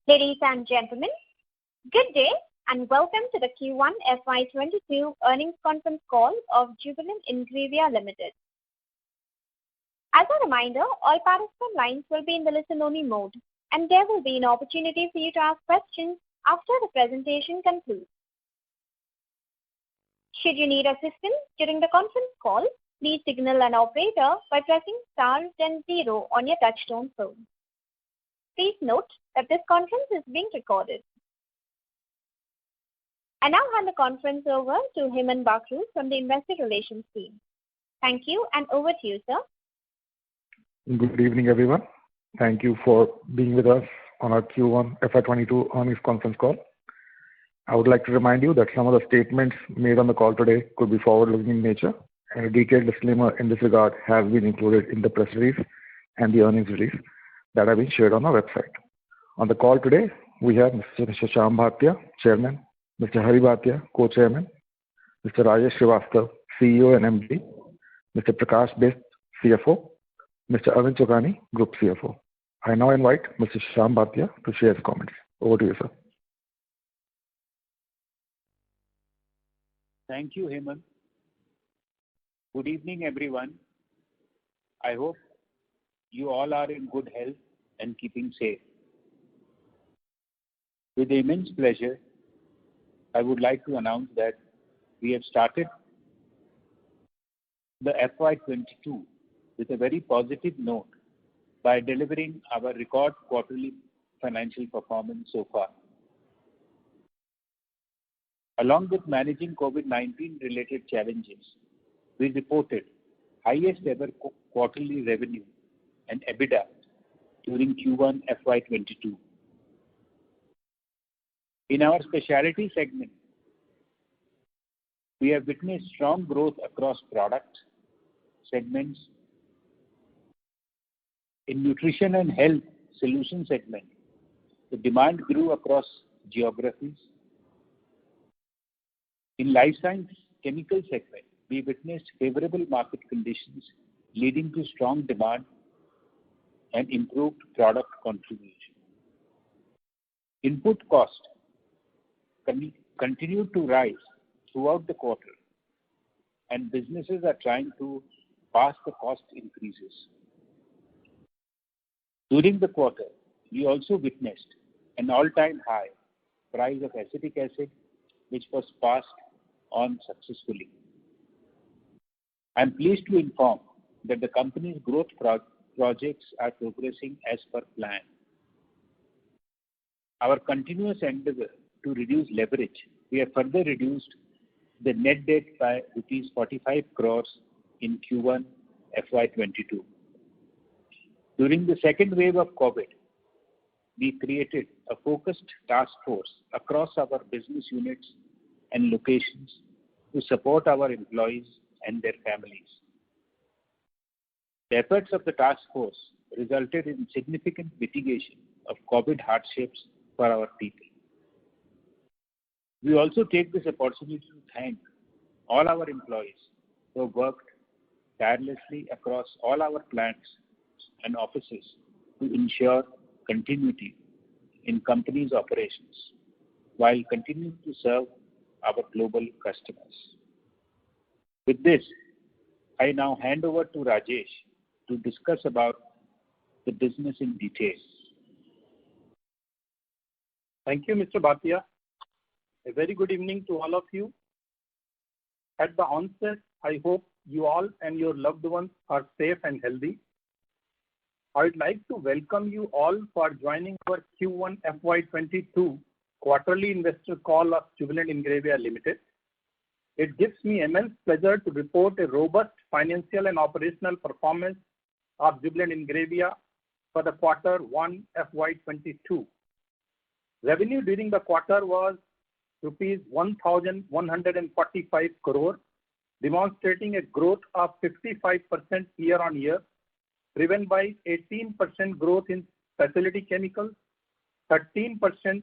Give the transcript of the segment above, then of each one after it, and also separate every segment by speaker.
Speaker 1: Ladies and gentlemen, good day and welcome to the Q1 FY22 earnings conference call of Jubilant Ingrevia Limited. As a reminder, all participant lines will be in the listen-only mode, and there will be an opportunity for you to ask questions after the presentation concludes. Should you need assistance during the conference call, please signal an operator by pressing star then 0 on your touchtone phone. Please note that this conference is being recorded. I now hand the conference over to Hemant Bakru from the Investor Relations team. Thank you, and over to you, sir.
Speaker 2: Good evening, everyone. Thank you for being with us on our Q1 FY22 earnings conference call. I would like to remind you that some of the statements made on the call today could be forward-looking in nature, and a detailed disclaimer in this regard has been included in the press release and the earnings release that have been shared on our website. On the call today, we have Mr. Shyam Bhartia, Chairman, Mr. Hari Bhatia, Co-Chairman, Mr. Rajesh Srivastava, CEO and MD, Mr. Prakash Best, CFO, Mr. Arvind Chokani, Group CFO. I now invite Mr. Shyam Bhartia to share his comments. Over to you, sir.
Speaker 3: Thank you, Hemant. Good evening, everyone. I hope you all are in good health and keeping safe. With immense pleasure, I would like to announce that we have started the FY22 with a very positive note by delivering our record quarterly financial performance so far. Along with managing COVID-19 related challenges, we reported highest ever quarterly revenue and EBITDA during Q1 FY22. In our specialty segment, we have witnessed strong growth across product segments. In nutrition and health solution segment, the demand grew across geographies. In life science chemical segment, we witnessed favorable market conditions leading to strong demand and improved product contribution. Input cost continued to rise throughout the quarter, and businesses are trying to pass the cost increases. During the quarter, we also witnessed an all-time high price of acetic acid, which was passed on successfully. I am pleased to inform that the company's growth projects are progressing as per plan. Our continuous endeavor to reduce leverage, we have further reduced the net debt by rupees 45 crores in Q1 FY22. During the second wave of COVID, we created a focused task force across our business units and locations to support our employees and their families. The efforts of the task force resulted in significant mitigation of COVID hardships for our people. We also take this opportunity to thank all our employees who have worked tirelessly across all our plants and offices to ensure continuity in company's operations while continuing to serve our global customers. With this, I now hand over to Rajesh to discuss about the business in detail.
Speaker 4: Thank you, Mr. Bhatia. A very good evening to all of you. At the onset, I hope you all and your loved ones are safe and healthy. I would like to welcome you all for joining our Q1 FY22 quarterly investor call of Jubilant Ingrevia Limited. It gives me immense pleasure to report a robust financial and operational performance of Jubilant Ingrevia for the quarter 1 FY22. Revenue during the quarter was rupees 1,145 crore, demonstrating a growth of 55% year-on-year, driven by 18% growth in specialty chemicals, 13%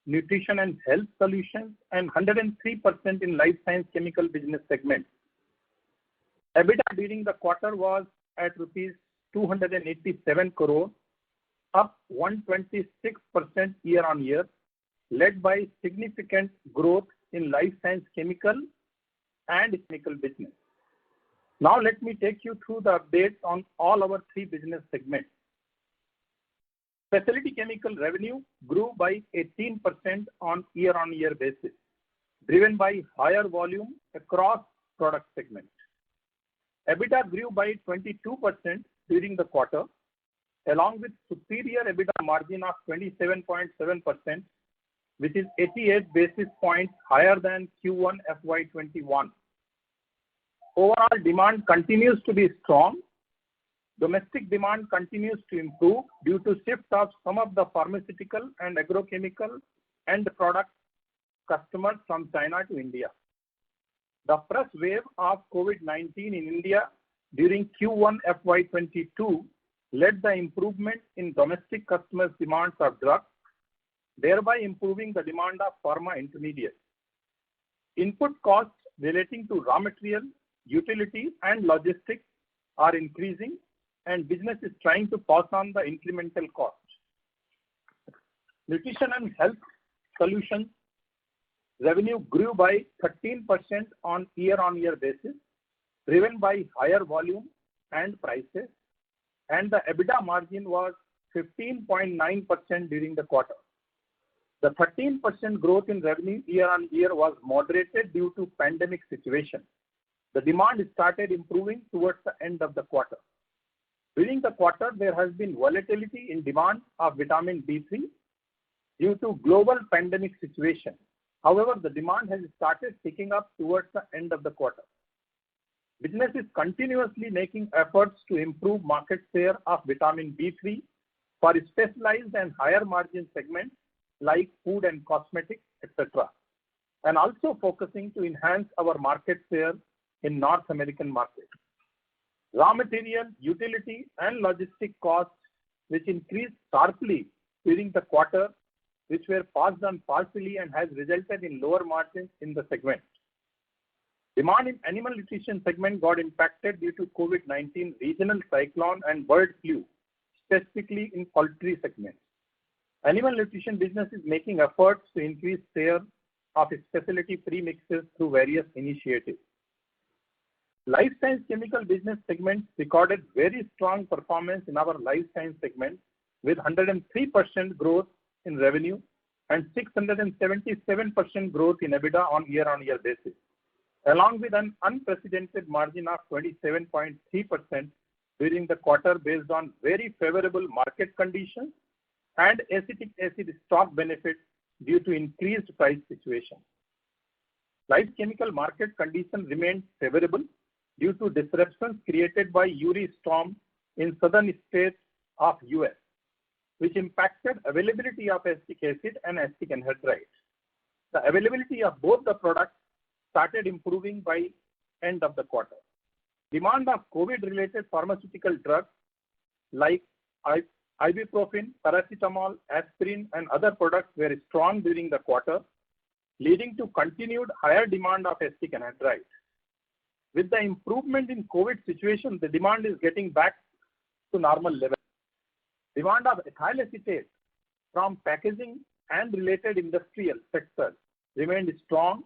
Speaker 4: nutrition and health solutions, and 103% in life science chemical business segment. EBITDA during the quarter was at rupees 287 crore, up 126% year-on-year, led by significant growth in life science chemical and chemical business. Now let me take you through the updates on all our three business segments. Specialty chemical revenue grew by 18% on year-on-year basis, driven by higher volume across product segments. EBITDA grew by 22% during the quarter, along with superior EBITDA margin of 27.7%, which is 88 basis points higher than Q1 FY21. Overall demand continues to be strong. Domestic demand continues to improve due to shift of some of the pharmaceutical and agrochemical end product customers from China to India. The first wave of COVID-19 in India during Q1 FY22 led the improvement in domestic customers' demands of drugs, thereby improving the demand of pharma intermediates. Input costs relating to raw material, utility, and logistics are increasing, and business is trying to pass on the incremental cost. Nutrition and health solutions revenue grew by 13% on year-on-year basis, driven by higher volume and prices, and the EBITDA margin was 15.9% during the quarter. The 13% growth in revenue year-on-year was moderated due to pandemic situation. The demand started improving towards the end of the quarter. During the quarter, there has been volatility in demand of vitamin D3 due to global pandemic situation. However, the demand has started picking up towards the end of the quarter. Business is continuously making efforts to improve market share of vitamin D3 for specialized and higher margin segments like food and cosmetics, etc., and also focusing to enhance our market share in North American market. Raw material, utility, and logistic costs, which increased sharply during the quarter, which were passed on partially and has resulted in lower margins in the segment. Demand in animal nutrition segment got impacted due to COVID-19 regional cyclone and bird flu, specifically in poultry segment. Animal nutrition business is making efforts to increase share of its specialty premixes through various initiatives. Life science chemical business segment recorded very strong performance in our life science segment with 103% growth in revenue and 677% growth in EBITDA on year-on-year basis, along with an unprecedented margin of 27.3% during the quarter based on very favorable market conditions and acetic acid stock benefits due to increased price situation. Life chemical market conditions remained favorable due to disruptions created by Uri storm in southern states of US, which impacted availability of acetic acid and acetic anhydride. The availability of both the products started improving by end of the quarter. Demand of COVID-related pharmaceutical drugs like ibuprofen, paracetamol, aspirin, and other products were strong during the quarter, leading to continued higher demand of acetic anhydride. With the improvement in COVID situation, the demand is getting back to normal level. Demand of ethyl acetate from packaging and related industrial sectors remained strong,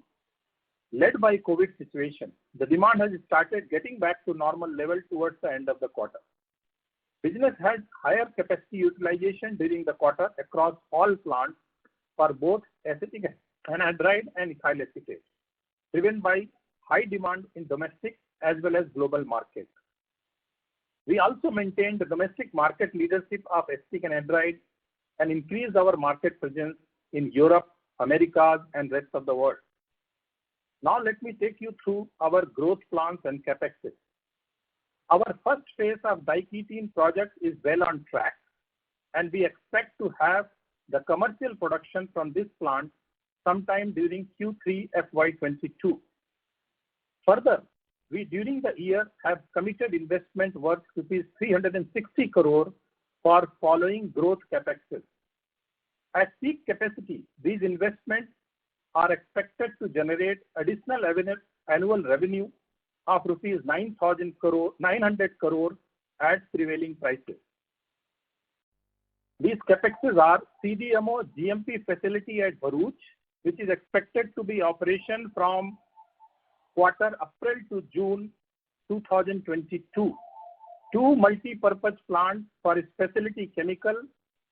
Speaker 4: led by COVID situation. The demand has started getting back to normal level towards the end of the quarter. Business had higher capacity utilization during the quarter across all plants for both acetic anhydride and ethyl acetate, driven by high demand in domestic as well as global market. We also maintained the domestic market leadership of acetic anhydride and increased our market presence in Europe, Americas, and rest of the world. Now let me take you through our growth plans and capexes. Our first phase of diketene project is well on track, and we expect to have the commercial production from this plant sometime during Q3 FY22. Further, we during the year have committed investment worth rupees 360 crore for following growth capexes. At peak capacity, these investments are expected to generate additional annual revenue of rupees 900 crore at prevailing prices. These CapExes are CDMO GMP facility at Bharuch, which is expected to be operation from quarter April to June 2022. Two multi-purpose plants for specialty chemical,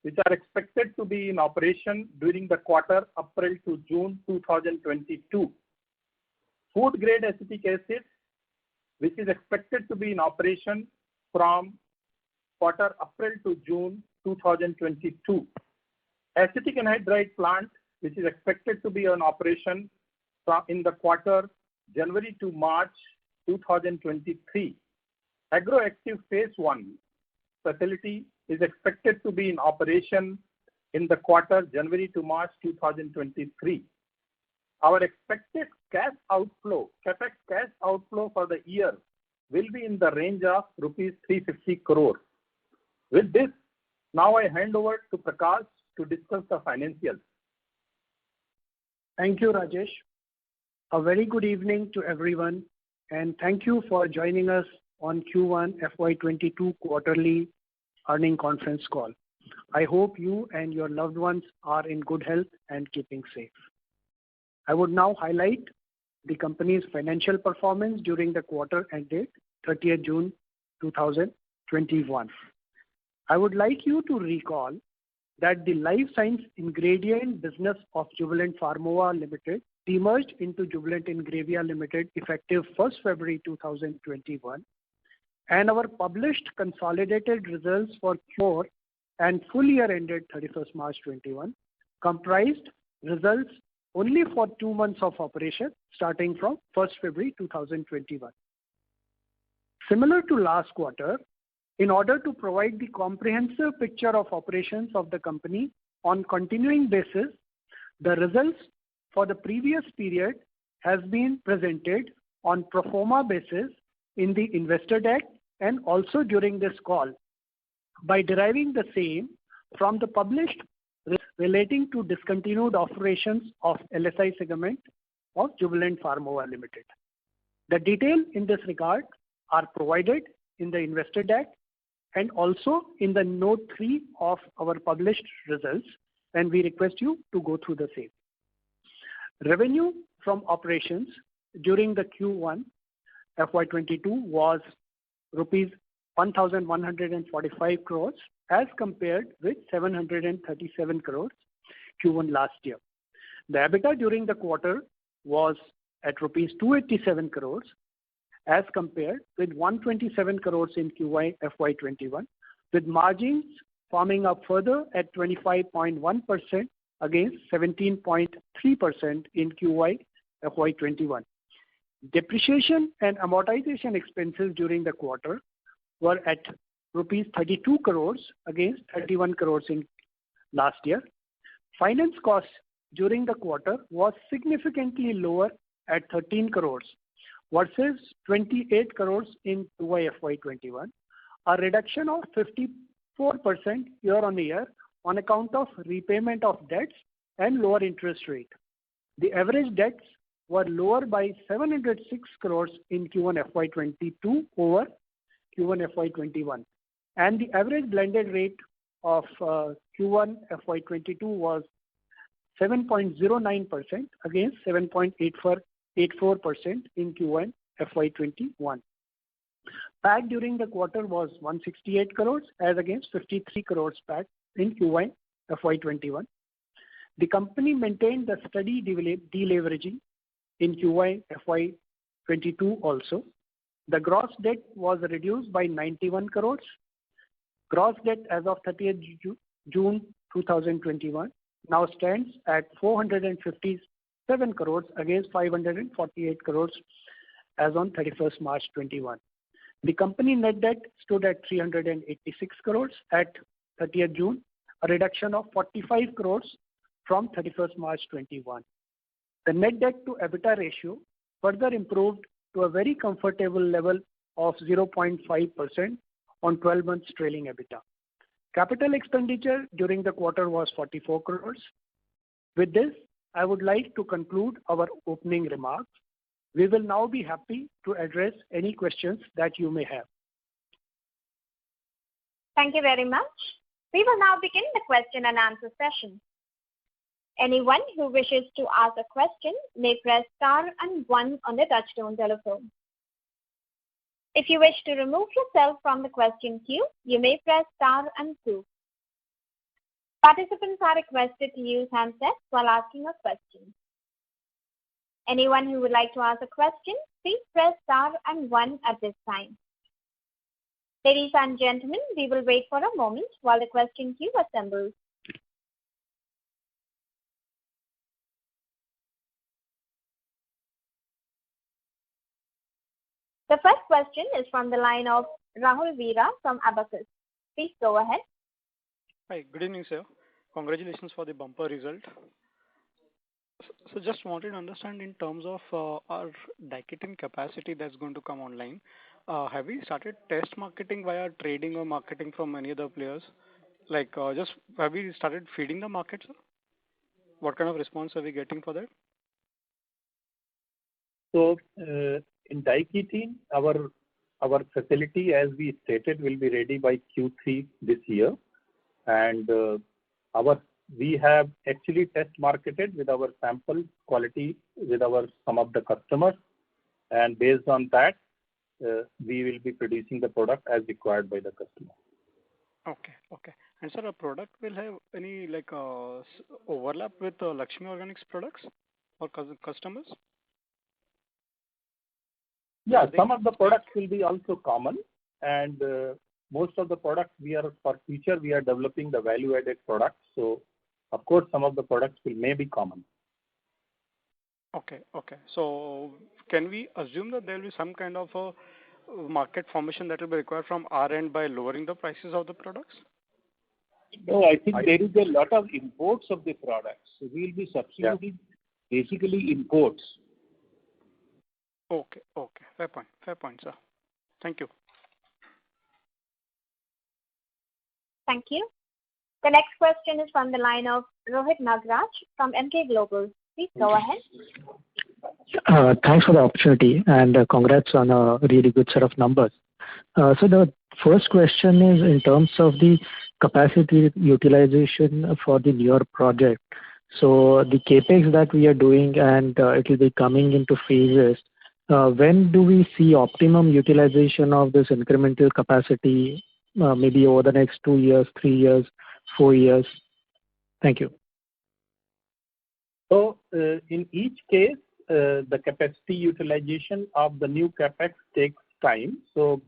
Speaker 4: which are expected to be in operation during the quarter April to June 2022. Food grade acetic acid, which is expected to be in operation from quarter April to June 2022. Acetic anhydride plant, which is expected to be in operation in the quarter January to March 2023. Agroactive phase 1 facility is expected to be in operation in the quarter January to March 2023. Our expected cash outflow, CapEx cash outflow for the year will be in the range of rupees 350 crore. With this, now I hand over to Prakash to discuss the financials.
Speaker 5: Thank you, Rajesh. A very good evening to everyone, and thank you for joining us on Q1 FY22 quarterly earning conference call. I hope you and your loved ones are in good health and keeping safe. I would now highlight the company's financial performance during the quarter ended 30th June 2021. I would like you to recall that the life science ingredient business of Jubilant Pharmova Limited demerged into Jubilant Ingrevia Limited effective 1st February 2021, and our published consolidated results for Q4 and full year ended 31st March 21 comprised results only for 2 months of operation starting from 1st February 2021. Similar to last quarter, in order to provide the comprehensive picture of operations of the company on continuing basis, the results for the previous period has been presented on pro forma basis in the investor deck and also during this call by deriving the same from the published relating to discontinued operations of LSI segment of Jubilant Pharmova Limited. The detail in this regard are provided in the investor deck and also in the note 3 of our published results, and we request you to go through the same. Revenue from operations during the Q1 FY22 was rupees 1,145 crores as compared with 737 crores Q1 last year. The EBITDA during the quarter was at rupees 287 crores as compared with 127 crores in QY FY21, with margins forming up further at 25.1% against 17.3% in QY FY21. Depreciation and amortization expenses during the quarter were at rupees 32 crores against 31 crores in last year. Finance costs during the quarter was significantly lower at 13 crores versus 28 crores in QY FY21, a reduction of 54% year on year on account of repayment of debts and lower interest rate. The average debts were lower by 706 crores in Q1 FY22 over Q1 FY21, and the average blended rate of Q1 FY22 was 7.09% against 7.84% in Q1 FY21. PAT during the quarter was 168 crores as against 53 crores PAT in Q1 FY21. The company maintained the steady deleveraging in Q1 FY22 also. The gross debt was reduced by 91 crores. Gross debt as of 30th June 2021 now stands at 457 crores against 548 crores as on 31st March 21. The company net debt stood at 386 crores at 30th June, a reduction of 45 crores from 31st March 21. The net debt to EBITDA ratio further improved to a very comfortable level of 0.5% on 12 months trailing EBITDA. Capital expenditure during the quarter was 44 crores. With this, I would like to conclude our opening remarks. We will now be happy to address any questions that you may have.
Speaker 1: Thank you very much. We will now begin the question and answer session. Anyone who wishes to ask a question may press star and 1 on the touchtone telephone. If you wish to remove yourself from the question queue, you may press star and 2. Participants are requested to use handsets while asking a question. Anyone who would like to ask a question, please press star and 1 at this time. Ladies and gentlemen, we will wait for a moment while the question queue assembles. The first question is from the line of Rahul Veera from Abacus. Please go ahead.
Speaker 6: Hi, good evening, sir. Congratulations for the bumper result. So just wanted to understand in terms of our die-cutting capacity that's going to come online. Have we started test marketing via trading or marketing from any other players? Like, have we started feeding the market, sir? What kind of response are we getting for that?
Speaker 4: So, in die-cutting, our facility, as we stated, will be ready by Q3 this year, and we have actually test marketed with our sample quality with some of the customers, and based on that, we will be producing the product as required by the customer.
Speaker 6: Okay. And sir, a product will have any overlap with Lakshmi Organics products or customers?
Speaker 4: Yeah, some of the products will be also common, and most of the products for future we are developing the value-added products. So, of course, some of the products may be common.
Speaker 6: Okay. So, can we assume that there will be some kind of a market formation that will be required from our end by lowering the prices of the products?
Speaker 3: No, I think there is a lot of imports of the products. So we will be substituting basically imports.
Speaker 6: Okay. Fair point, sir. Thank you.
Speaker 1: Thank you. The next question is from the line of Rohit Nagraj from MK Global. Please go ahead.
Speaker 7: Thanks for the opportunity and congrats on a really good set of numbers. So the first question is in terms of the capacity utilization for the newer project. So the capex that we are doing and it will be coming into phases. When do we see optimum utilization of this incremental capacity? Maybe over the next 2 years, 3 years, 4 years? Thank you.
Speaker 4: So, in each case, the capacity utilization of the new capex takes time. So,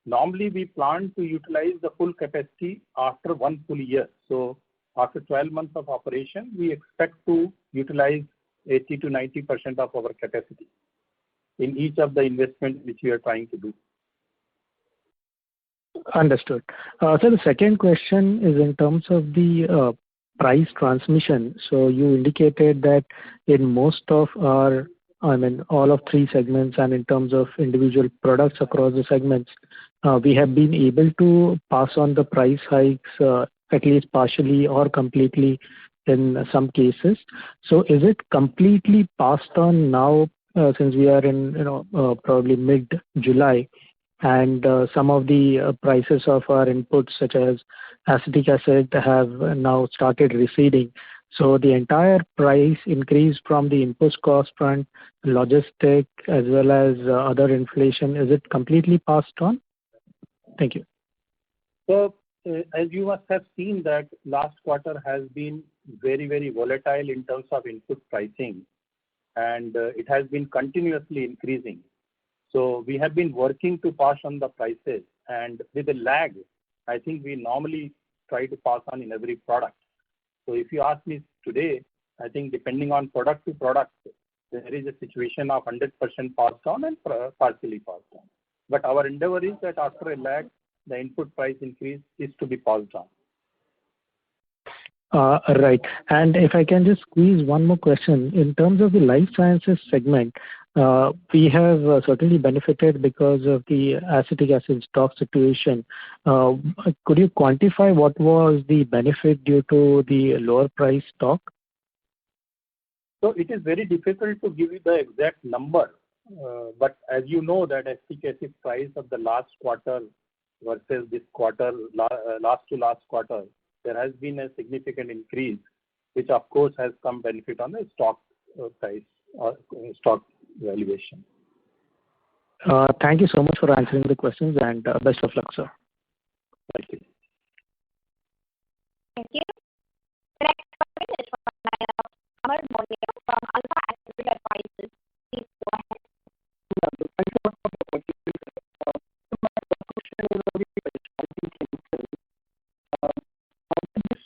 Speaker 4: normally we plan to utilize the full capacity after 1 full year. So, after 12 months of operation, we expect to utilize 80 to 90% of our capacity in each of the investments which we are trying to do.
Speaker 7: Understood. So the second question is in terms of the price transmission. So you indicated that in most of all of 3 segments and in terms of individual products across the segments, we have been able to pass on the price hikes at least partially or completely in some cases. So is it completely passed on now since we are in probably mid-July? And some of the prices of our inputs such as acetic acid have now started receding. So the entire price increase from the input cost front, logistic as well as other inflation, is it completely passed on? Thank you.
Speaker 4: So as you must have seen that last quarter has been very, very volatile in terms of input pricing, and it has been continuously increasing. So we have been working to pass on the prices, and with a lag, I think we normally try to pass on in every product. So if you ask me today, I think depending on product to product, there is a situation of 100% passed on and partially passed on. But our endeavor is that after a lag, the input price increase is to be passed on.
Speaker 7: Right. And if I can just squeeze one more question. In terms of the life sciences segment, we have certainly benefited because of the acetic acid stock situation. Could you quantify what was the benefit due to the lower price stock?
Speaker 4: So it is very difficult to give you the exact number. But as you know that acetic acid price of the last quarter versus this quarter, last to last quarter, there has been a significant increase, which of course has come benefit on the stock price or stock valuation.
Speaker 7: Thank you so much for answering the questions, and best of luck, sir.
Speaker 4: Thank you.
Speaker 1: Thank you. The next question is from Amar Molia from Alpha Accurate Advisors. Please go ahead.
Speaker 5: Thank you for the opportunity. My question is on the specialty chemicals. How did this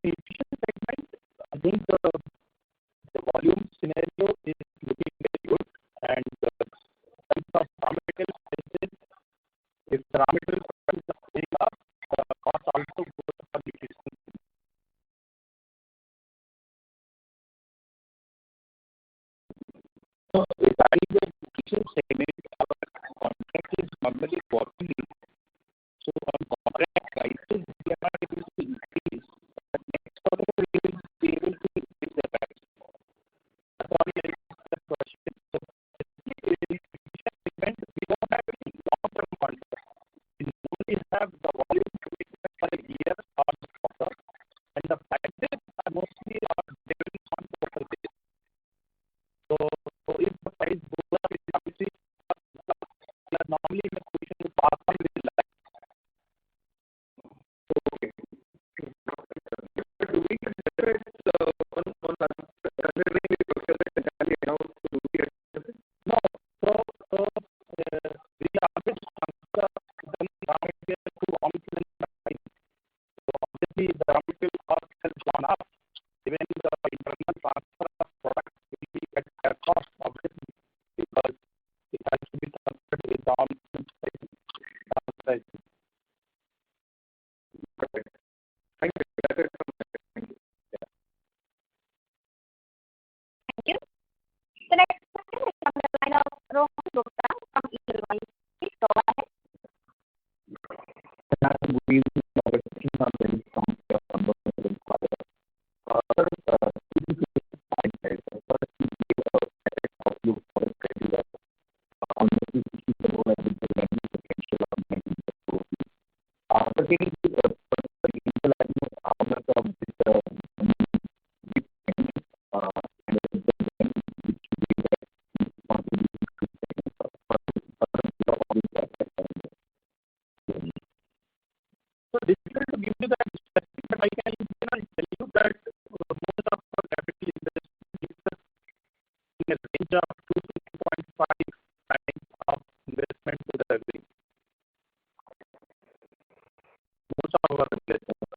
Speaker 4: nutrition segment, I think the volume scenario is looking very good, and in terms of raw material prices, if the raw material prices are going up, the cost also goes up for nutrition. So regarding the nutrition segment, our contract is normally quarterly. So on contract prices, we are not able to increase. But next quarter, we will be able to increase the price. That's all I ask the question. So in nutrition segment, we don't have any long-term contract. We only have the volume commitment for a year or the quarter, and the prices are mostly driven on quarter basis. So if the price goes up, it obviously we are normally in a position to pass on with lag.
Speaker 2: Okay. Do we consider it considering the procurement entirely in-house, do we accept it?
Speaker 4: No. So we always transfer the raw material to raw material price. So obviously the raw material cost has gone up. Even the internal transfer of product will be at higher cost, obviously, because it has to be transferred with the raw material price.
Speaker 2: Perfect. Thank you. That's it from my side. Thank you. Yeah.
Speaker 1: Thank you. The next question is from the line of Rohan Gupta from Edelweiss. Please go ahead.
Speaker 8: Good evening. Our questions are very strong. Sir, this is my side. First, we give a direct outlook for the credit level. On the 260 crore and with the revenue potential of 90 crore. Pertaining to the utilizing of how much of this and the revenue which we get contributing to the
Speaker 4: So difficult to give you that specific, but I can tell you that most of our capital investment is in a range of 2 to 2.5 times of investment to the revenue. Most of our investment.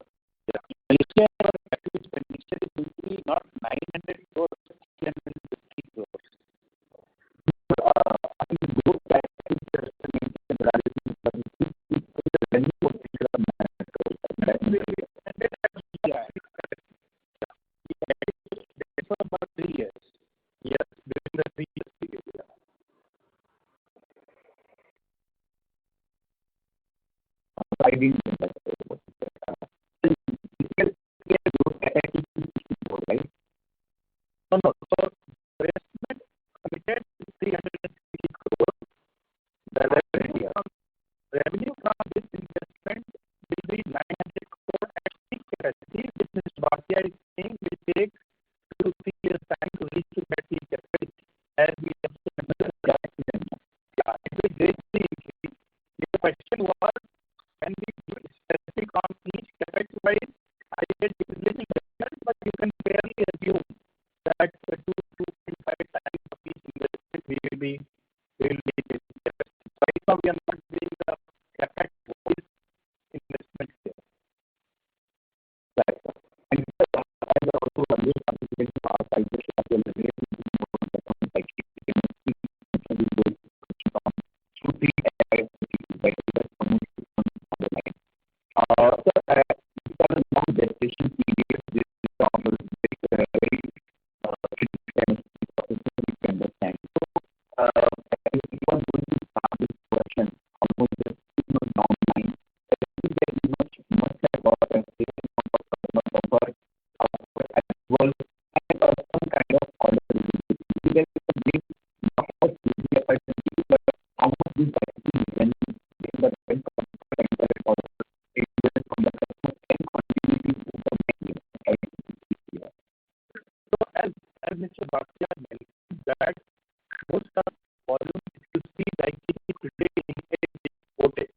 Speaker 4: Yeah. Initially, our capital expenditure is usually not 900 crores, 350 crores.
Speaker 8: I think both that is just the reality, but the revenue potential of 900 crore.
Speaker 4: Yeah. It's for about 3 years. Yes, during the 3 years period. Yeah.
Speaker 8: I didn't know that. Right?
Speaker 4: No. So investment committed is 360 crores. The revenue from this investment will be 900 crore at peak capacity, which Mr. Bhatia is saying will take 2 to 3 years time to reach to that peak capacity. As we have mentioned, yeah, it will greatly increase. The question was, when we give specific on each capacity wise, I said it is little better, but you can fairly assume that 2 to 2.5 times of each investment will be right now we are not doing the capex wise investment here.
Speaker 8: Right. And I also agree with our side as well. Gestation period, this is normal, very understand. So, if you are going to start this question almost just 2 months down the line, I think there is much about a buffer as well and some kind of order. There is a big not much but how much this actually depends in the from the customer and contributing to the main.
Speaker 4: So as Mr. Bhatia mentioned that most of volume if you see like today is imported,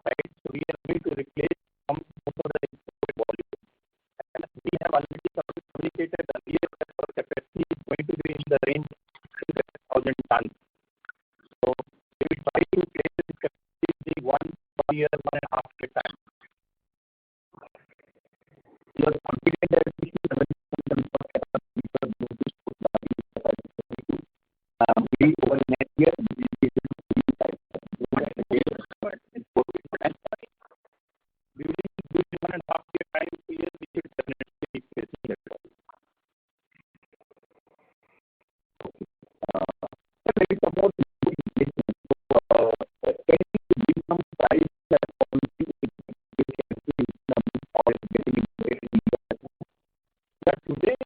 Speaker 4: right? So we are going to replace most of the imported volume. And we have already communicated earlier that our capacity is going to be in the range of 1,000 tons. So we will try to place this capacity in 1 year, 1.5 year time.
Speaker 8: you are confident that we should have in terms of capacity for both the sports FY22. Maybe over the next year, we will be able to see that.
Speaker 4: During this 1.5 year time period, we should definitely be facing that problem.
Speaker 8: Let me talk about can you give some price policy
Speaker 4: But today,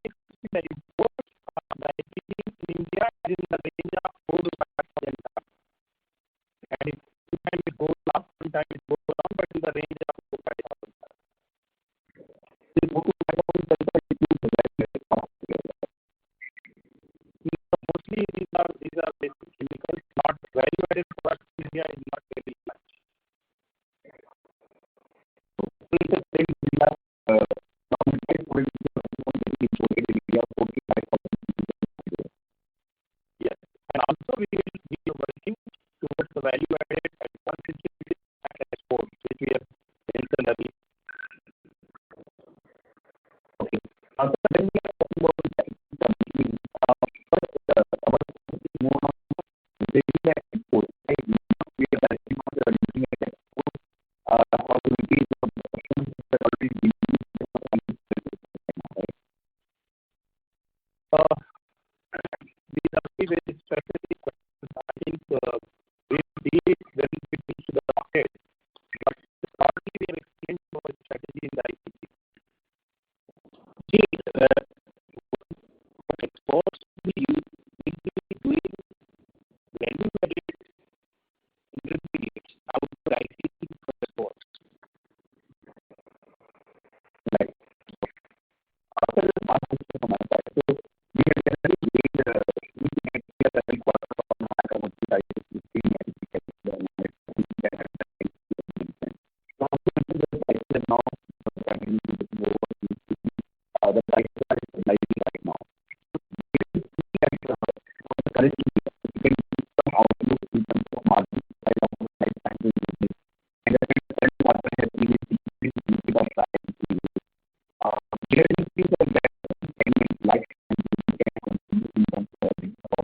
Speaker 4: the imports of diabetes in India is in the range of 4 to 5,000 tons. And sometimes it goes up, sometimes it goes down, but in the range of 4 to 5,000 tons. Mostly these are basic chemicals, not value-added products in India is not very much. Yes, and also we will be working towards the value-added advantages and exports, which we have mentioned earlier.
Speaker 8: Okay. So when we are talking about more on the export, right? We are directly looking at export opportunities of the options that are already being used right now, right?
Speaker 4: These are very specific questions. I think we will deal it when we reach the market. But partly we have explained our strategy in the ICT. For exports, we will be doing value-added intermediates out for ICT for exports.
Speaker 8: Right. After the market from my side, so we have generally made every quarter on our commodity prices 15 and we get the market. Now, the prices are the prices are stabilizing right now. Currently, we can see some outlook in terms of margin side of the life sciences business. And the current quarter has been increased of price. Where do you see the segment life sciences can continue in terms of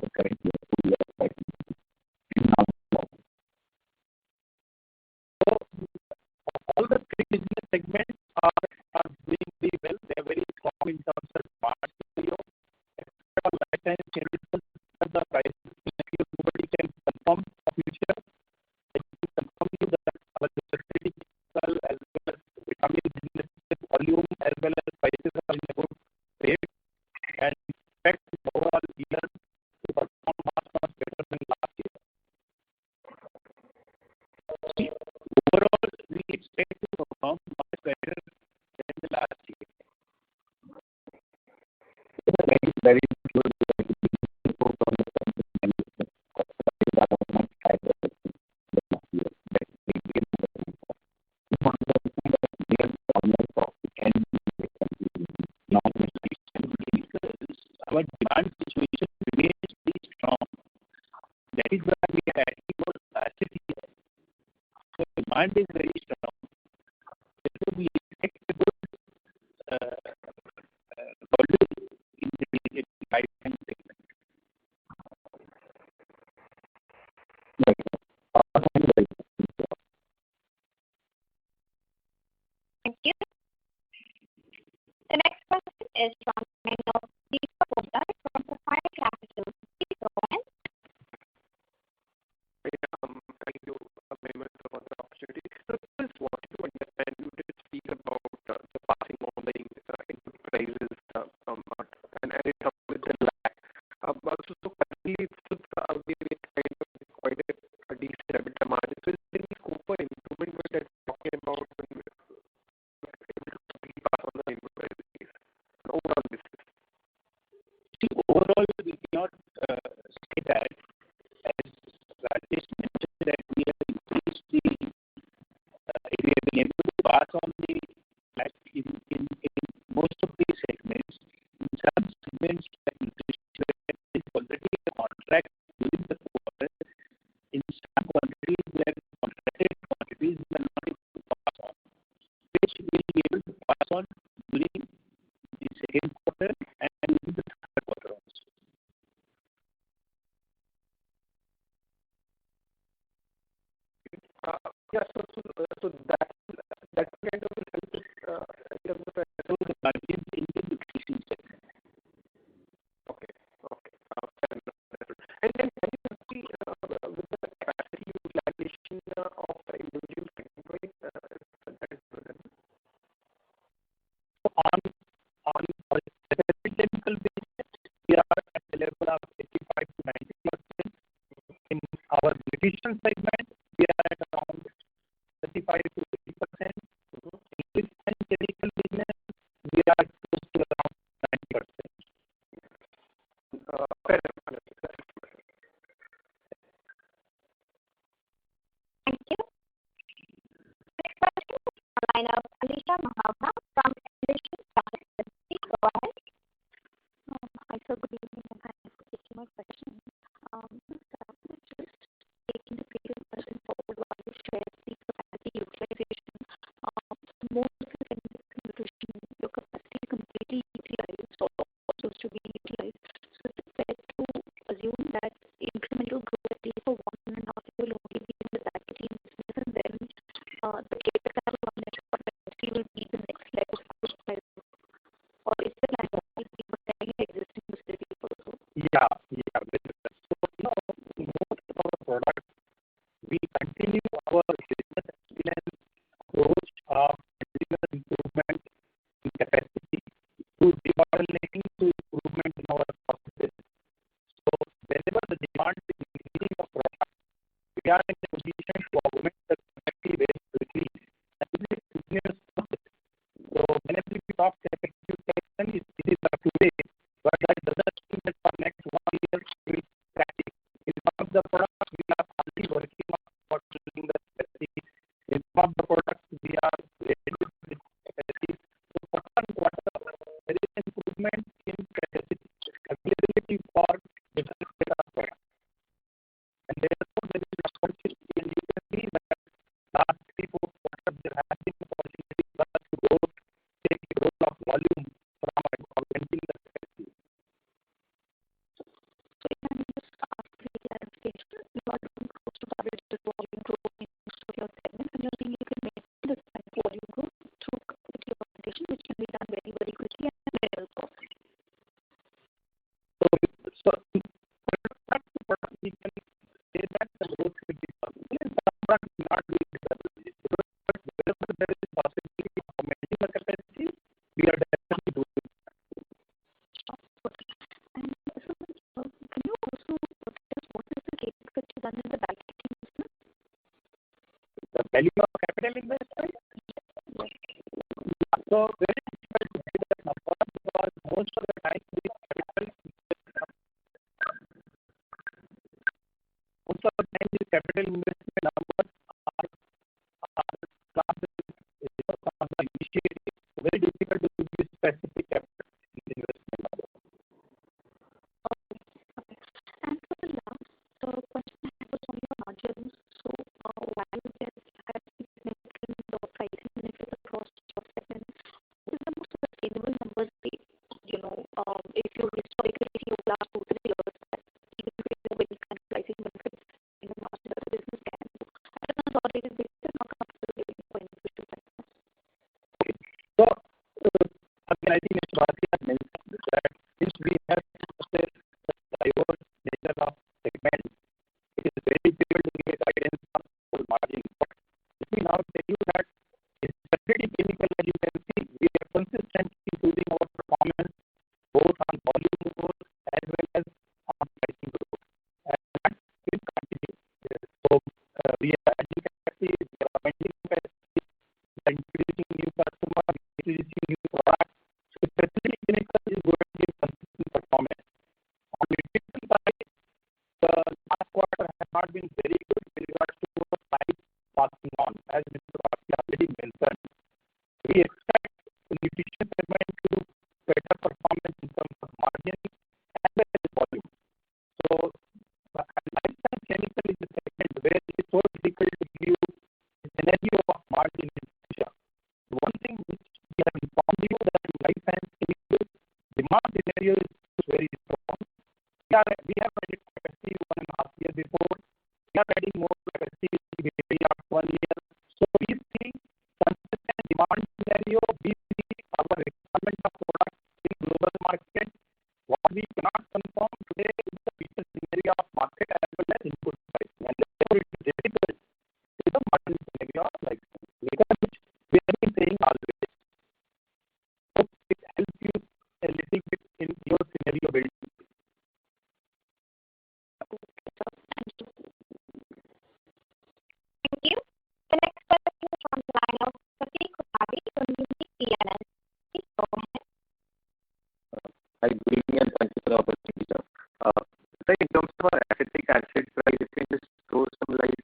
Speaker 8: the current year, 2 years, 5 years? And now,
Speaker 4: So, all the three business segments are doing very well. They are very strong in terms of portfolio. Except for life science chemicals, the prices nobody can confirm the future. I can confirm you that our specialty chemical as well as vitamin business volume as well as prices are in a good rate. And expect overall year to perform much better than last year. Overall, we expect to perform much better than the last year.
Speaker 8: very good.
Speaker 4: Our demand situation remains very strong. That is why we are adding more capacity. So demand is very strong. Therefore, we expect a good volume in the pipeline segment.
Speaker 1: Thank you. The next question is from Deepa Poddar from Sapphire Capital. Please go ahead.
Speaker 9: Thank you very much for the opportunity. So I just wanted to understand, you did speak about the passing on the input prices and it comes with the lag. So currently it's kind of quite a decent EBITDA margin. So is there any scope for improvement that you're talking about when we're able to pass on the input prices? Overall, this
Speaker 3: margins in the nutrition segment.
Speaker 9: Okay. Fair enough. And then can you see with the capacity utilization of the individual segment, right? That is present.
Speaker 4: On our chemical business, we are at the level of 85 to 90%. In our nutrition segment, we are at around 35 to 80%. In this chemical business, we are close to around 90%.
Speaker 9: Fair enough.
Speaker 1: Thank you. Next question is from the line of Alisha Mahavna from Envision Capital. Please go ahead.
Speaker 10: Hi, sir. Good evening, and thanks for taking my question. Just taking the previous question forward while you shared the capacity utilization. Most of the segments in nutrition, your capacity is completely utilized or supposed to be utilized. So is it fair to assume that incremental growth at least for 1.5 years will only be in the packaging business, and then the capex that will come next for capacity will be the next level of growth? Or is the plan to be protecting existing facilities also?
Speaker 4: Yeah. So, most of our products, we continue our business excellence approach of continuous improvement in capacity to debottlenecking to improvement in our processes. So, whenever the demand is increasing of product, we are in a position to augment the capacity very quickly. And this is a continuous process. So, whenever we talk capacity utilization, it is for today, but that doesn't mean that for next 1 year we will static. In some of the products, we are already working on bottlenecking the capacity. In some of the products, we are reducing the capacity. So, quarter-on-quarter, there is an improvement in capacity availability for different set of products. And therefore, there is an opportunity, and you can see that last 3-4 quarters, there has been opportunity for us to go take a growth of volume from augmenting the capacity.
Speaker 10: So if I may just ask for clarification, you are looking close to double-digit volume growth in most of your segments, and you're saying you can make this kind of volume growth through capacity augmentation, which can be done very, very quickly and very well cost.
Speaker 4: So product to product, we can say that the growth will be possible, and some products will not be double-digit growth, but wherever there is possibility of augmenting the capacity, we are definitely doing it.
Speaker 10: And so, can you also tell us what is the capex that you've done in the packaging business?
Speaker 4: The value of capital investment?
Speaker 10: Yes.
Speaker 4: So very difficult to say that number, because most of the time this capital investment numbers are from the initiative. Very difficult to give you specific capital investment number.
Speaker 10: Okay. And for the last question I had was on your margins. So while there has been significant pricing benefits across your segments, what is the most sustainable numbers if you historically see over the last 2-3 years that even if you have any kind of pricing benefits in the margin that the business can do at a consolidated basis, I'm not comfortable giving you any individual segments.
Speaker 4: Okay. So again, I think Mr. Bharti has mentioned that since we have such a diverse nature of segments, it is very difficult to give a guidance on full margin. But let me now tell you that in specialty chemical, as you can see, we are consistently improving our performance both on volume growth as well as on pricing growth. And that will continue. So we are adding capacity, we are augmenting capacity, we are introducing new customers, introducing new products. So specialty chemical is going to give consistent performance. On the nutrition side, the last quarter has not been very good with regards to our price passing on, as Mr. Bharti already mentioned. We expect the nutrition segment to better performance in terms of margin as well as volume. So, life science chemical is a segment where it is so difficult to give you the scenario of margin in the future. The one thing which we have informed you that in life science chemicals, a little bit in your scenario building.
Speaker 1: Thank you. The next question is from the line of Pratik Kutari from Unique PNL. Please go ahead.
Speaker 11: Hi, good evening, and thank you for the opportunity, sir. Sir, in terms of our acetic acid price, if you can just throw some light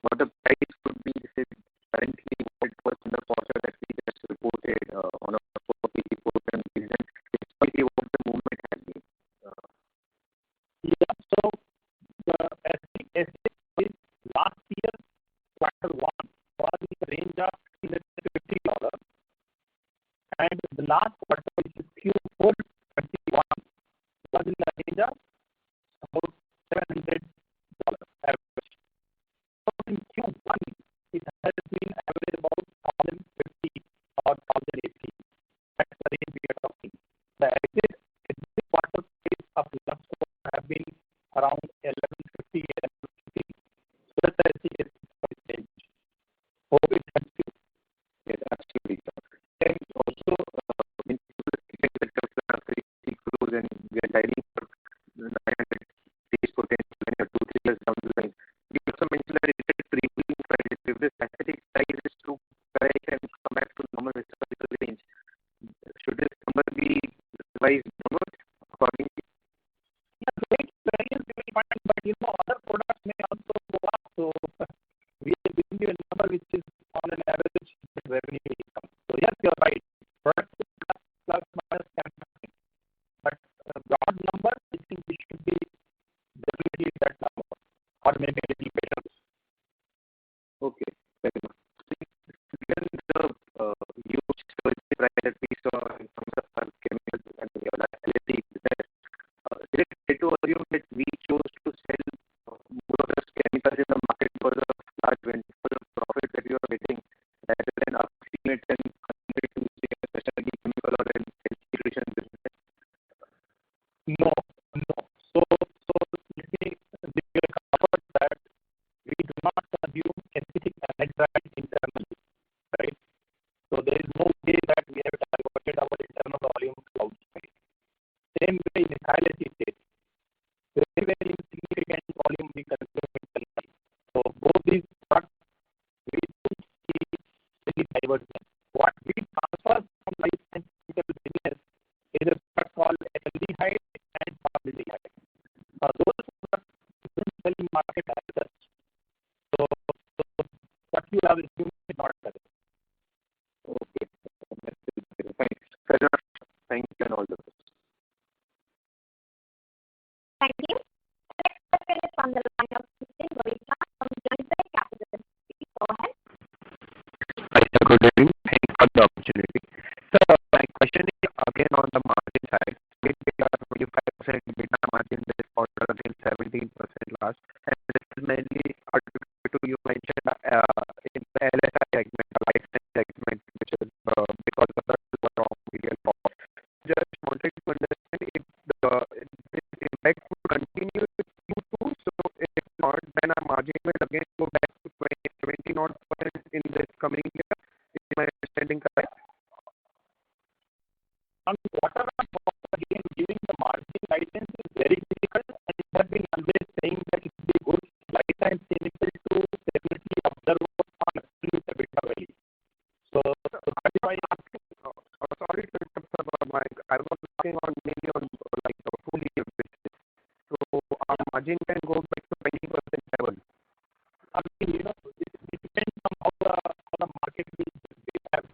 Speaker 11: what the price could be, this is currently what it was in the quarter that we just reported on a 4 kg portion basis, and historically what the movement has been.
Speaker 4: Yeah, so the acetic acid is last year, quarter one, was in the range of $50, and the last quarter, which is Q4 21, was in the range of about $700 average. So in Q1, it has been average about 1,050 or 1,080. That's the range we are talking. The average quarter price of last quarter have been around 1150, 1150. So that's the acetic price range. Hope it helps you.
Speaker 11: Yes, absolutely, sir. And also, in the crores and we are guiding for 900 days potential when you're 2-3 years down the line. You also mentioned that it is premium prices. If this acetic price is to correct and come back to normal historical range, should this number be revised downwards accordingly?
Speaker 4: Yeah, rate variance we will find, but other products may also go up. So we are giving you a number which is on an average revenue income. So yes, you're right. Product plus minus can happen. But broad number, I think we should be definitely that number, or maybe a little better.
Speaker 11: Okay, fair enough. Given the huge surge in price that we saw in terms of our chemicals and your LSD business, is it fair to assume that we chose to sell more of those chemicals in the market because of large for the profit that you are getting, rather than upstream it and convert it to say a specialty chemical or an health nutrition business?
Speaker 4: No. So let me give you a comfort that we do not consume acetic anhydride internally, right? So there is no way that we have diverted our internal volume to outside. Same way in ethyl acetate, very, very insignificant volume we consume internally. So both these products, we don't see any diversion. What we transfer from life science chemical business is a product called aldehyde and formaldehyde. Those products don't sell in market as such. So what you have assumed is not correct.
Speaker 11: Okay, fine. Fair enough. Thank you and all the best.
Speaker 1: Thank you. The next question is from the line of Jubilant from Jubilant Capital. Please go ahead.
Speaker 11: Hi, sir. Good evening. Thanks for the opportunity. So my question is again on the margin side. We are 25% EBITDA margin this quarter against 17% last, and this is mainly attributed to, you mentioned in the LSI segment, the life science segment, which is because of the raw material cost. Just wanted to understand if this impact will continue with Q2. So if not, then our margin will again go back to 20-odd% in this coming year. Is my understanding correct?
Speaker 4: On quarter on quarter, again, giving the margin guidance is very difficult, and it has been always saying that it will be good life science chemical to definitely observe on absolute EBITDA value. So that's why I'm asking.
Speaker 11: Sorry to interrupt, sir. I was asking on maybe on like a full year basis. So our margin can go back to 20% level.
Speaker 4: I mean, it depends on how the market will behave.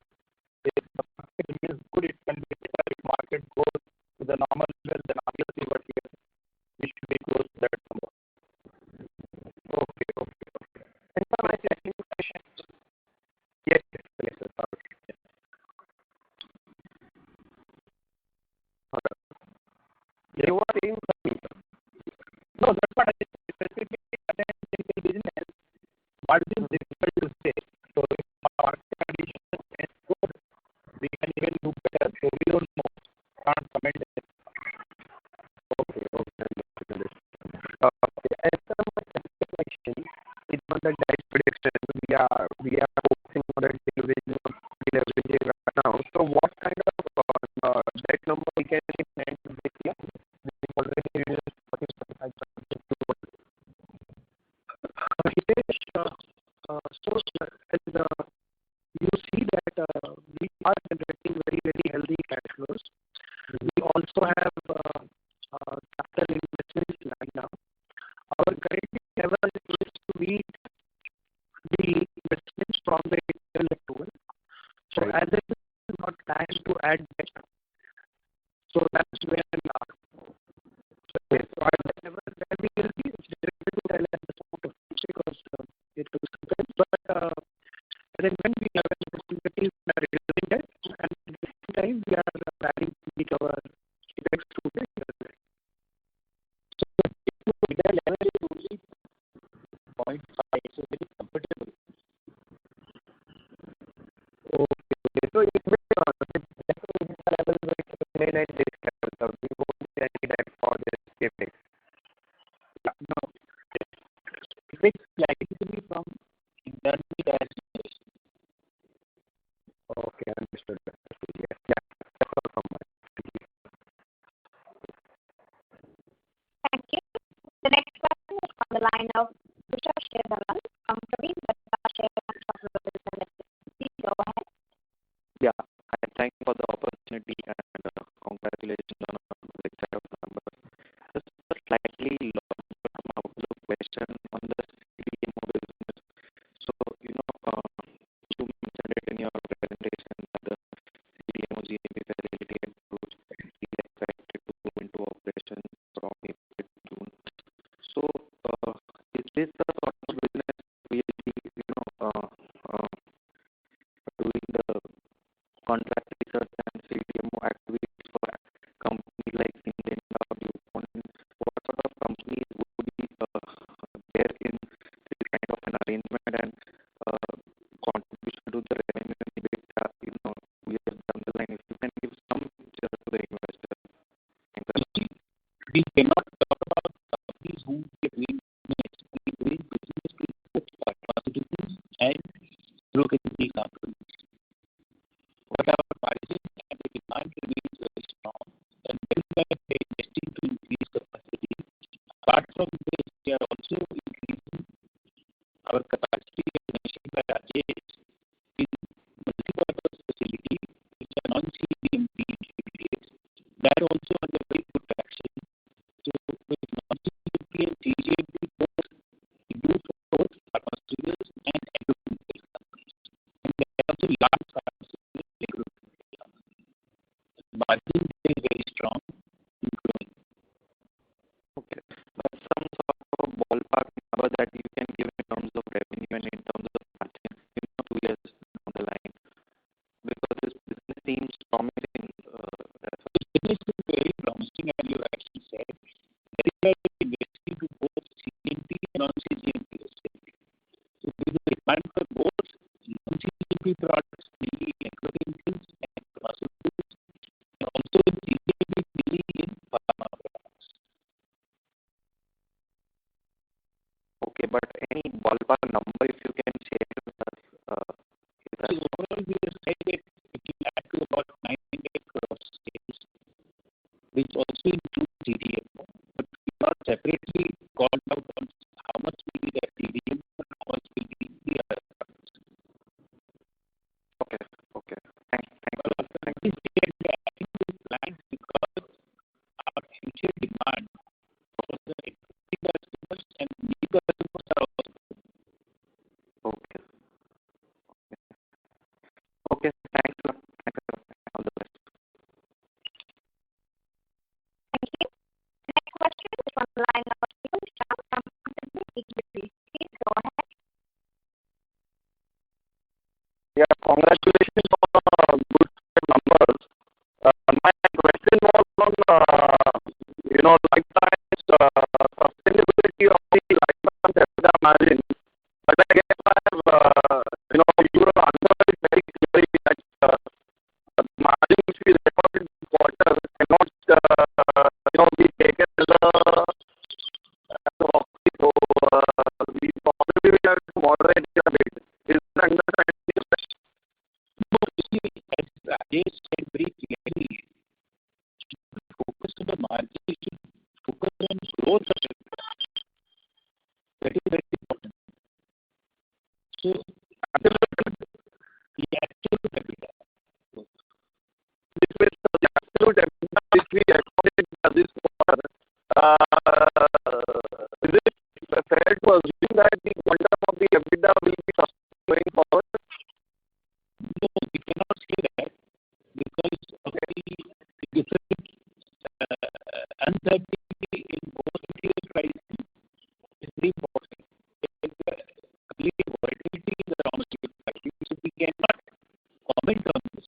Speaker 4: If the market remains good, it can be better. If market goes to the normal level, then obviously what we should be close to that number.
Speaker 11: Okay. And for my second question, yes, sir. Sorry. You are saying something, sir?
Speaker 4: No, that's what I said. Specifically, chemical business, margin is difficult to say. So if market conditions are good, we can even do better. So we don't know. Can't comment.
Speaker 5: outflows. We also have capital investments lined up. Our current level is to meet the investments from the internal accrual. So as it is not planned to add debt, so that's where we are. So at the level where we will be, it's difficult to tell at this point of time because it will depend. But then when we have an opportunity, we are reducing debt, and at the same time we are planning to meet our CapEx through the year.
Speaker 3: So the data level is only 0.5, so very comfortable.
Speaker 11: Okay. So it will level will remain at this level. So we won't see any debt for this CapEx.
Speaker 3: No, CapEx likely to be from internally as
Speaker 11: Okay, understood. Yes. Yeah, that's all from my side.
Speaker 1: Thank you. The next question is from the line of Usha Shedharan from Praveen Share and Stock Brokers Limited. Please go ahead.
Speaker 12: Yeah, I thank you for the opportunity and congratulations on a great set of numbers. Just a slightly long-term outlook question on the CDMO business. So, you mentioned it in your presentation that the CDMO GMP facility approach is expected to go into operation from April to June. So, is this the sort of business we will be, doing the contract research and CDMO activities for companies like Syngenta or DuPont? What sort of companies would be there in this kind of an arrangement and contribution to the revenue and EBITDA, years down the line? If you can give some picture to the investor.
Speaker 3: we cannot talk about companies who we are doing business with both pharmaceuticals and agrochemical companies. But our margin and the demand remains very strong, and when we are investing to increase capacity, apart from this, we are also increasing our capacity as mentioned by Rajesh in multi-purpose facility, which are non-CDMP intermediates. That also has a very good traction. So with non-CDMP and CGMP, both we do for both pharmaceuticals and agrochemical companies. And there are also large pharmaceutical and agrochemical companies. The margin is very strong and growing.
Speaker 12: Okay. But some sort of ballpark number that you can give in terms of revenue and in terms of margin, 2 years down the line, because this business seems promising.
Speaker 3: This business is very promising, as you actually said. That is why we are investing to both CGMP and non-CGMP facility. So there is a demand for both non-CGMP products, mainly in agrochemicals and pharmaceuticals, and also in CGMP, mainly in pharma products.
Speaker 12: Okay, but any ballpark number if you can share with us?
Speaker 3: So overall, we have said that it will add to about 900 crores sales, which also includes CDMO. But we have not separately called out on how much will be the CDMO and how much will be the other products.
Speaker 12: Okay. Thanks.
Speaker 3: This year we are adding these plants because our future demand for the existing customers and new customers are also good.
Speaker 12: Okay. Thanks a lot. All the best.
Speaker 1: Thank you. The next question is from the line of Shah from Jubilant Ingrevia. Please go ahead.
Speaker 11: Yeah, congratulations on good set numbers. My question was on, life science sustainability of the life science EBITDA margin. But I guess your answer is very clear that the margin which we recorded this quarter cannot, be taken as a proxy. So we probably will have to moderate it a bit. Is that understanding correct?
Speaker 3: No, you see, as Rajesh said very clearly, focus on the margin, you should
Speaker 9: we accounted this quarter, is it fair to assume that the quantum of the EBITDA will be sustained going forward?
Speaker 3: No, we cannot say that because of the different uncertainty in raw material pricing is very important. There is complete volatility in the raw material pricing, so we cannot comment on this.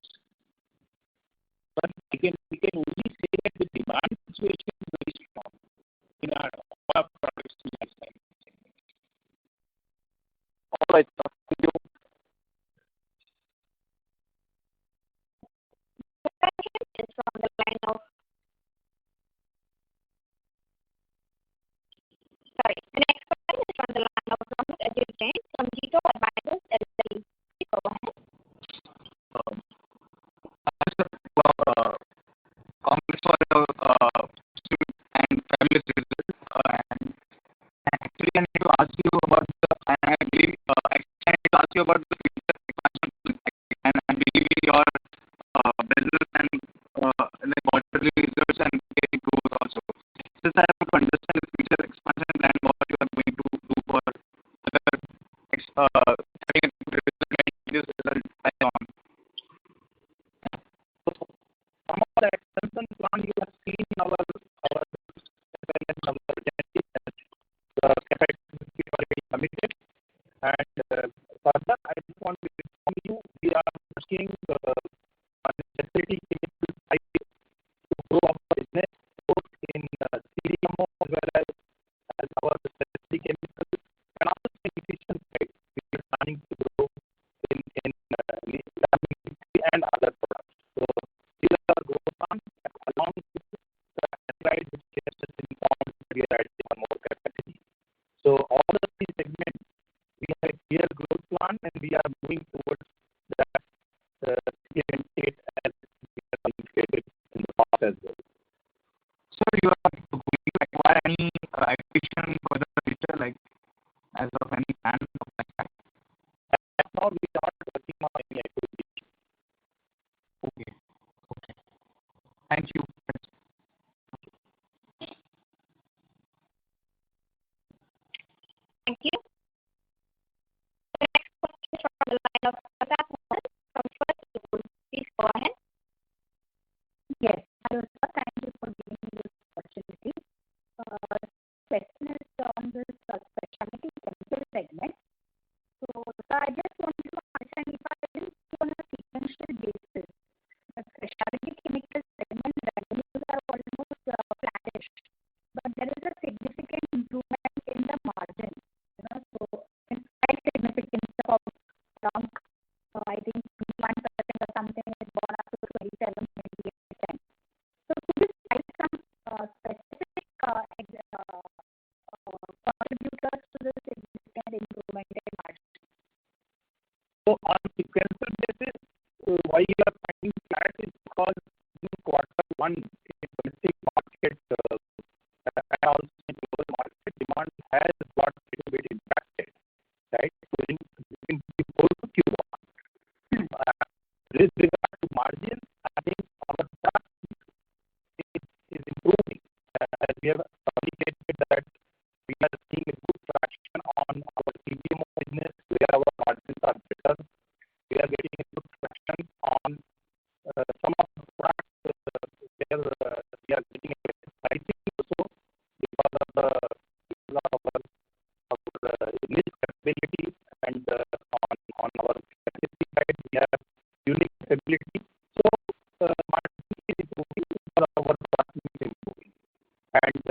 Speaker 3: But we can only say that the demand situation is very strong in our products in lifestyle.
Speaker 9: All right, sir. Thank you.
Speaker 1: Is from the line of the next question is from the line of Ajit Jain from Jito Advisors LLC. Go ahead.
Speaker 13: Congrats for the and fabulous result. And actually, I need to ask you about I believe I need to ask you about the future expansion, and I believe your business and the quarterly results and getting growth also. Just I have to understand the future expansion plan, what you are going to do for having a good result on.
Speaker 4: Some of the expansion plan you have seen our capacity already committed. And further, I just want to inform you, we are working on the specialty chemical side to grow our business both in CDMO as well as our specialty chemicals and also nutrition side. We are planning to grow in and other products. So these are our growth plans along with the right which we have just informed we are adding one more capacity. So all of these segments we have a clear growth plan and we are moving towards that state as we have communicated in the past as well.
Speaker 13: So you are going to acquire any acquisition for the future, like as of any plan of like that?
Speaker 4: As now we are not working on any acquisition.
Speaker 13: Okay. Thank you.
Speaker 1: Thank you. The next question is from the line of Pratap Mohan from First School. Please go ahead.
Speaker 10: Yes. Hello, sir. Thank you for giving me this opportunity. Question is on this specialty chemical segment. So, I just want to understand if I think on a sequential basis, the specialty chemical segment revenues are almost flattish, but there is a significant improvement in the margin. So it's quite significant of around I think 21% or something has gone up to 27-28%. So could you cite some specific contributors to this significant improvement in margin?
Speaker 4: So on sequential basis, why you are finding flat is because in quarter one in domestic market and also in global market demand has got a little bit impacted, right? So in Q4 to Q1. With regard to margin, I think our product is improving. As we have communicated that we are seeing a good traction on our CDMO business where our margins are better. We are getting a good traction on some of the products where we are getting a better pricing also because of our niche capability and on our capacity side we have unique capability. So margin is improving because our product is improving. And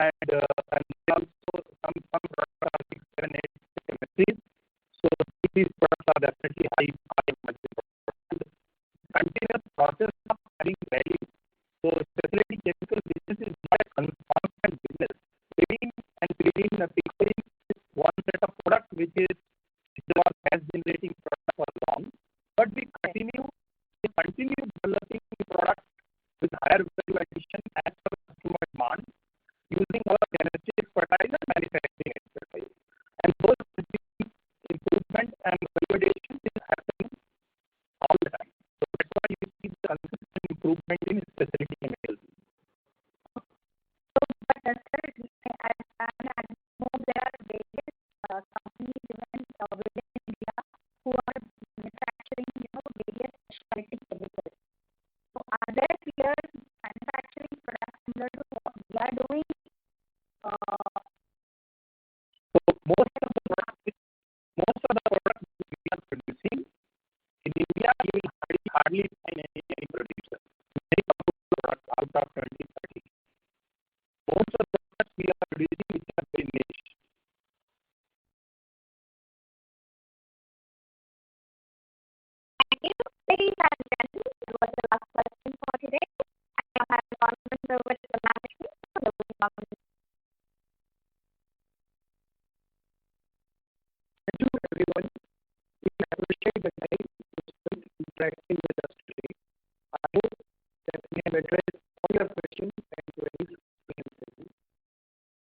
Speaker 4: and also some products are 6, 7, 8 MSCs. So these products are definitely high margin products. Continuous process of adding value. So specialty chemical business is not a constant business. Trading and pickling is one set of product which is cash generating product for long, but we continue developing the product with higher value addition as per customer demand using our chemistry expertise and manufacturing expertise. And those improvement and value addition is happening all the time. So that's why you see the consistent improvement in specialty chemicals.
Speaker 10: So, but sir, I know there are various companies even within India who are manufacturing, various specialty chemicals. So, are there peers manufacturing products similar to what we are doing?
Speaker 4: So most of the products we are producing in India, you will hardly find any producer. Many products out of 20, 30. Most of the products we are producing which are very niche.
Speaker 1: Thank you. Ladies and gentlemen, that was the last question for today. I now have the conference over to the management for the comments.
Speaker 5: Thank you, everyone. We appreciate the time you spent interacting with us today. I hope that we have addressed all your questions and queries comprehensively.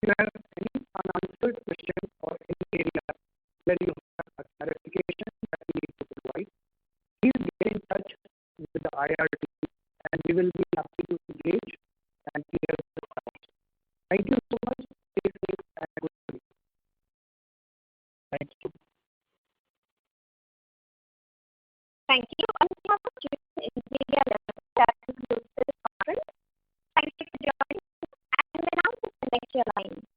Speaker 5: If you have any unanswered questions or any area where you have a clarification that we need to provide, please get in touch with the IR team and we will be happy to engage and clear the doubts. Thank you so much. Stay safe and good night.
Speaker 4: Thank you.
Speaker 1: Thank you. On behalf of Jubilant Ingrevia Limited, that concludes this conference. Thank you for joining us, and you may now disconnect your line.